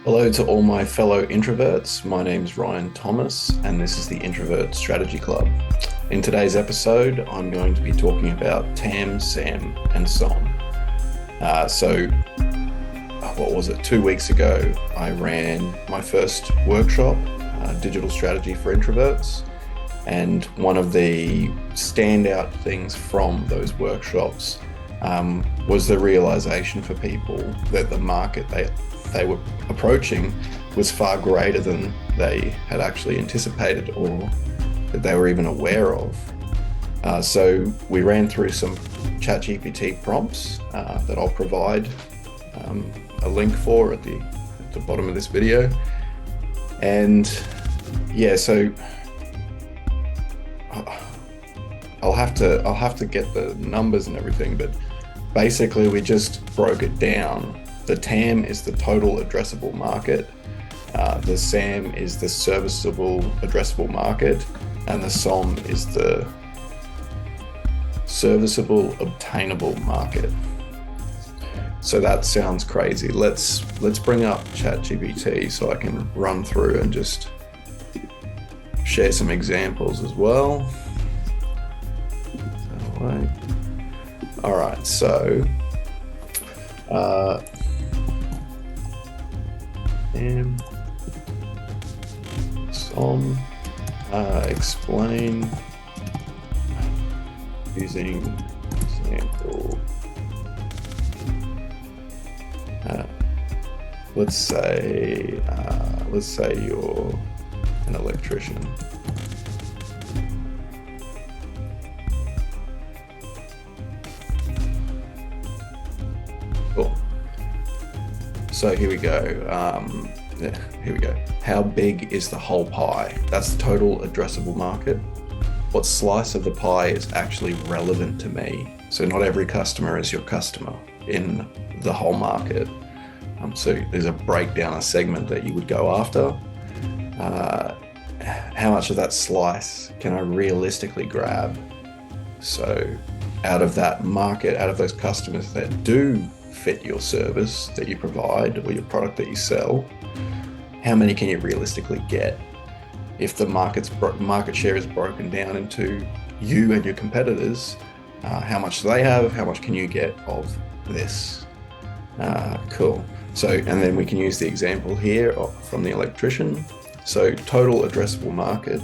Hello to all my fellow introverts. My name's Ryan Thomas, and this is the Introvert Strategy Club. In today's episode, I'm going to be talking about TAM, SAM, and SOM. What was it? 2 weeks ago, I ran my first workshop, Digital Strategy for Introverts. And one of the standout things from those workshops was the realization for people that the market they were approaching was far greater than they had actually anticipated or that they were even aware of. So we ran through some ChatGPT prompts that I'll provide a link for at the bottom of this video. And yeah, so I'll have to get the numbers and everything, but basically we just broke it down. The TAM is the total addressable market. The SAM is the serviceable addressable market, and the SOM is the serviceable obtainable market. So that sounds crazy. Let's bring up ChatGPT so I can run through and just share some examples as well. All right, so SOM, explain using example. Let's say you're an electrician. Cool. So here we go. Here we go. How big is the whole pie? That's the total addressable market. What slice of the pie is actually relevant to me? So not every customer is your customer in the whole market. So there's a breakdown, a segment that you would go after. How much of that slice can I realistically grab? So out of that market, out of those customers that do fit your service that you provide or your product that you sell, how many can you realistically get? If the market share is broken down into you and your competitors, how much do they have? How much can you get of this? Cool. So, and then we can use the example here from the Electrician. So total addressable market,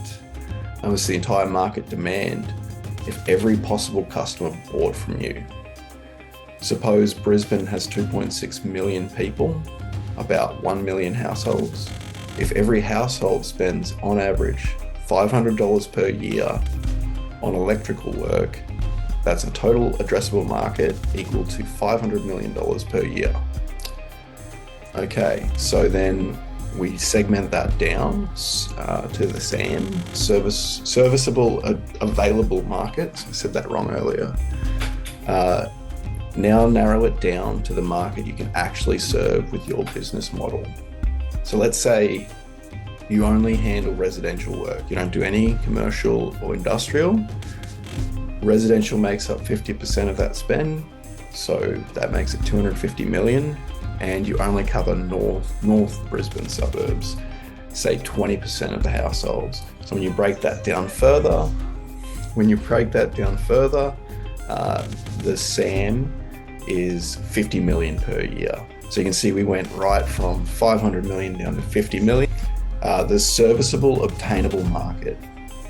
was the entire market demand if every possible customer bought from you. Suppose Brisbane has 2.6 million people, about 1 million households. If every household spends on average $500 per year on electrical work, that's a total addressable market equal to $500 million per year. Okay, so then we segment that down to the SAM, Serviceable Available Market. I said that wrong earlier. Now narrow it down to the market you can actually serve with your business model. So let's say you only handle residential work. You don't do any commercial or industrial. Residential makes up 50% of that spend. So that makes it 250 million. And you only cover North Brisbane suburbs, say 20% of the households. So when you break that down further, the SAM is 50 million per year. So you can see we went right from 500 million down to 50 million. The serviceable obtainable market.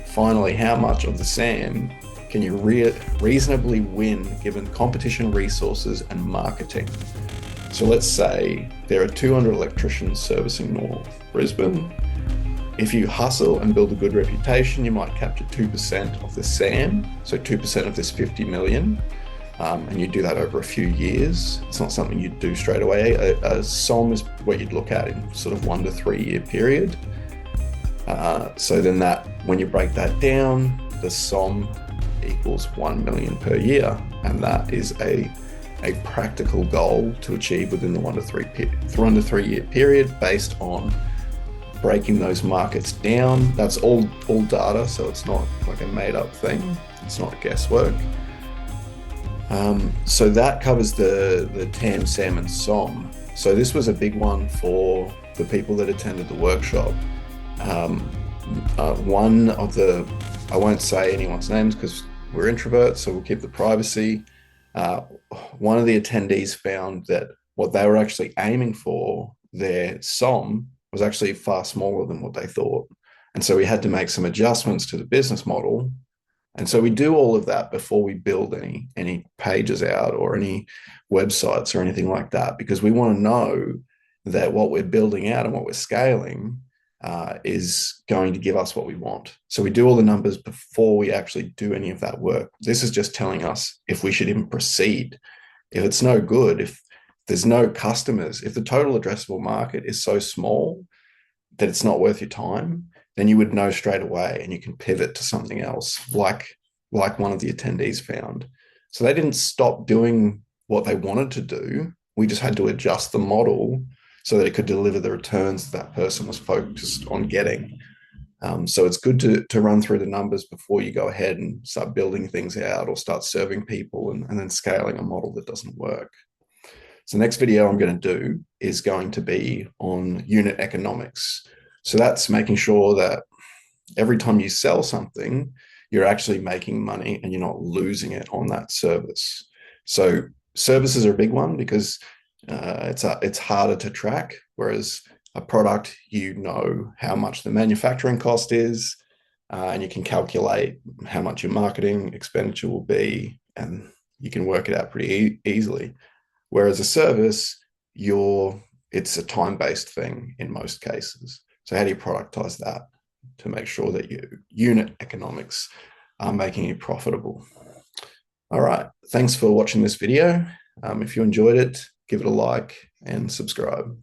Finally, how much of the SAM can you reasonably win given competition, resources, and marketing? So let's say there are 200 electricians servicing North Brisbane. If you hustle and build a good reputation, you might capture 2% of the SAM, so 2% of this 50 million. And you do that over a few years. It's not something you'd do straight away. A SOM is what you'd look at in sort of 1 to 3 year period. So then when you break that down, the SOM equals 1 million per year. And that is a practical goal to achieve within the 1 to 3 year period based on breaking those markets down. That's all data, so it's not like a made up thing. It's not guesswork. So that covers the TAM, SAM, and SOM. So this was a big one for the people that attended the workshop. Um, one of the, I won't say anyone's names because we're introverts, so we'll keep the privacy. Uh, One of the attendees found that what they were actually aiming for, their SOM, was actually far smaller than what they thought. And so we had to make some adjustments to the business model, and so we do all of that before we build any pages out or any websites or anything like that, because we want to know that what we're building out and what we're scaling is going to give us what we want. So we do all the numbers before we actually do any of that work. This is just telling us if we should even proceed. If it's no good, if there's no customers, if the total addressable market is so small that it's not worth your time, then you would know straight away and you can pivot to something else, like one of the attendees found. So they didn't stop doing what they wanted to do. We just had to adjust the model so that it could deliver the returns that person was focused on getting. So it's good to run through the numbers before you go ahead and start building things out or start serving people and then scaling a model that doesn't work. So the next video I'm going to do is going to be on unit economics. So that's making sure that every time you sell something, you're actually making money and you're not losing it on that service. So services are a big one because it's harder to track, whereas a product, you know how much the manufacturing cost is, and you can calculate how much your marketing expenditure will be, and you can work it out pretty easily. Whereas a service, it's a time-based thing in most cases. So how do you productize that to make sure that your unit economics are making you profitable? All right. Thanks for watching this video. If you enjoyed it, give it a like and subscribe.